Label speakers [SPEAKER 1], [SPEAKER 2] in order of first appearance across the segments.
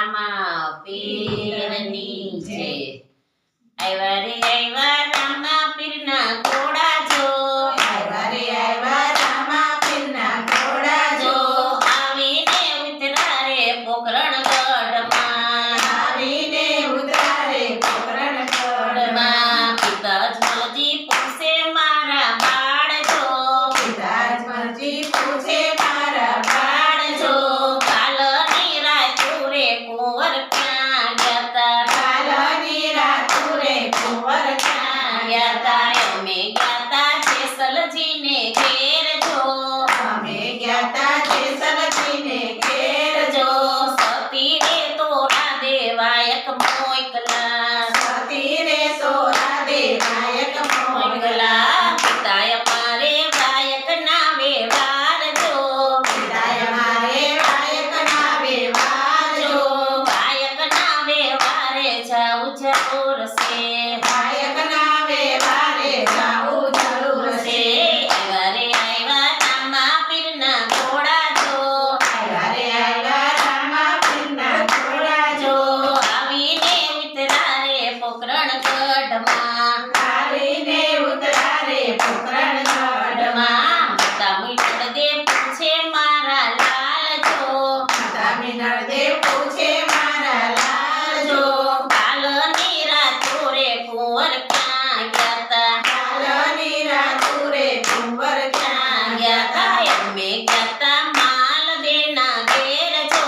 [SPEAKER 1] રામા પીરની જય। આવ્યા રે આવ્યા રામા પીરના ઘોડા જો,
[SPEAKER 2] આવ્યા રે આવ્યા રામા પીરના ઘોડા જો,
[SPEAKER 1] આવીને ઉતરા રે પોકરણગઢમાં,
[SPEAKER 2] આવીને ઉતરા રે પોકરણગઢમાં।
[SPEAKER 1] પિતા જમલજી પૂછે મારા બાળ જો,
[SPEAKER 2] પિતા જમલજી પૂછે મારા બાળ જો,
[SPEAKER 1] કાલની રાતું રે કુંવર ક્યાં ગયા તા,
[SPEAKER 2] કાલની રાતું રે કુંવર ક્યાં ગયા તા।
[SPEAKER 1] અમે ગયા તા જેસલજીને ઘેર જો,
[SPEAKER 2] અમે ગયા તા જેસલજીને ઘેર જો,
[SPEAKER 1] સતી રે તોરા દેવાયક મોકલા,
[SPEAKER 2] સતી રે સોરા દેવાયક મોકલા।
[SPEAKER 1] પિતાએ મારે વાયક ના વ્યવહાર જો,
[SPEAKER 2] પિતાએ મારે વાયકના વ્યવહાર જો,
[SPEAKER 1] વાયકના વ્યવહારે જાઉં જરૂર છે,
[SPEAKER 2] વાયકના વ્યવહારે જાવું જરૂર છે।
[SPEAKER 1] આવ્યા રે આવ્યા રામા પીરના ઘોડા જો,
[SPEAKER 2] આવ્યા રે આવ્યા રામા પીરના ઘોડા જો,
[SPEAKER 1] આવીને ઉતરા રે પોકરણગઢમાં,
[SPEAKER 2] આવીને ઉતરા રે પોકરણગઢમાં।
[SPEAKER 1] માતા મીનળદેવ પૂછે મારા લાલ જો,
[SPEAKER 2] માતા મીનળદેવ પૂછે મારા લાલ જો,
[SPEAKER 1] કાલની રાતું રે કુંવર ક્યાં ગયા તા,
[SPEAKER 2] કાલની રાતું રે કુંવર ક્યાં ગયા તા।
[SPEAKER 1] અમે ગયા તા માલદેના ઘેર જો,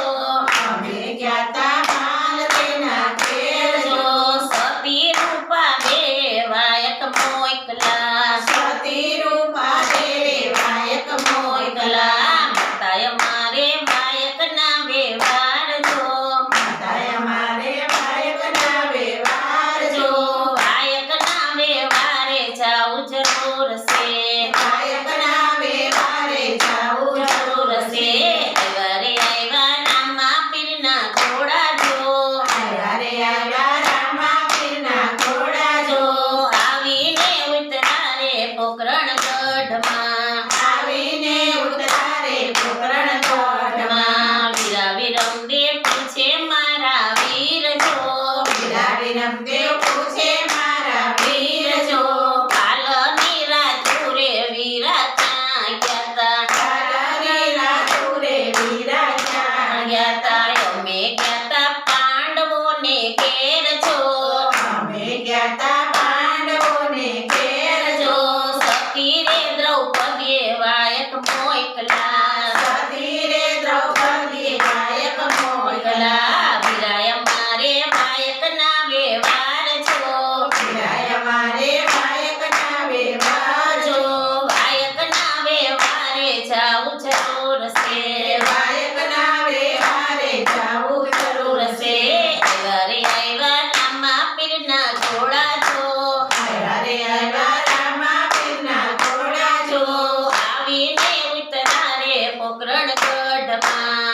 [SPEAKER 2] અમે ગયા તા માલદેના ઘેર જો,
[SPEAKER 1] સતી રૂપા દેવાયક મોકલા,
[SPEAKER 2] સતી રૂપા દેવે વાયક મોકલા।
[SPEAKER 1] માતાએ મારે વાયકના વ્યવહાર જો,
[SPEAKER 2] માતાએ મારે વાયકના વ્યવહાર જો,
[SPEAKER 1] વાયકના વ્યવહારે જાવું જરૂર છે,
[SPEAKER 2] વાયકના વ્યવહારે જાવું જરૂર છે।
[SPEAKER 1] આવ્યા રે આવ્યા રામા પીરના ઘોડા જો,
[SPEAKER 2] આવ્યા રે આવ્યા રામા પીરના ઘોડા જો,
[SPEAKER 1] આવીને ઉતરા રે પોકરણગઢમાં,
[SPEAKER 2] આવીને ઉતરા રે પોકરણગઢમાં।
[SPEAKER 1] વીરા વિરમદેવ પૂછે મારા વીર જો,
[SPEAKER 2] વીરા વિરમદેવ પૂછે મારા વીર જો,
[SPEAKER 1] કાલની રાતું રે વીરા ક્યાં ગયા તા,
[SPEAKER 2] કાલની રાતું રે વીરા ક્યાં ગયા તા।
[SPEAKER 1] અમે ગયા તા પાંડવોને ઘેર જો,
[SPEAKER 2] અમે ગયા તા પાંડવોને ઘેર જો,
[SPEAKER 1] સતી રે દ્રૌપદીએ વાયક મોકલા,
[SPEAKER 2] સતી રે દ્રૌપદી વાયક મોકલા।
[SPEAKER 1] વીરાય મારે વાયકના વ્યવહાર જો,
[SPEAKER 2] વીરાય મારે વાયકના વ્યવહાર જો,
[SPEAKER 1] વાયકના વ્યવહારે જાવું જરૂર છે,
[SPEAKER 2] વાયકના વ્યવહારે જાવું જરૂર છે।
[SPEAKER 1] આવ્યા રે આવ્યા રામા પીરના ઘોડા જો,
[SPEAKER 2] આવ્યા રે આવ્યા રામા પીરના ઘોડા જો,
[SPEAKER 1] આવીને ઉતરા રે પોકરણગઢમાં,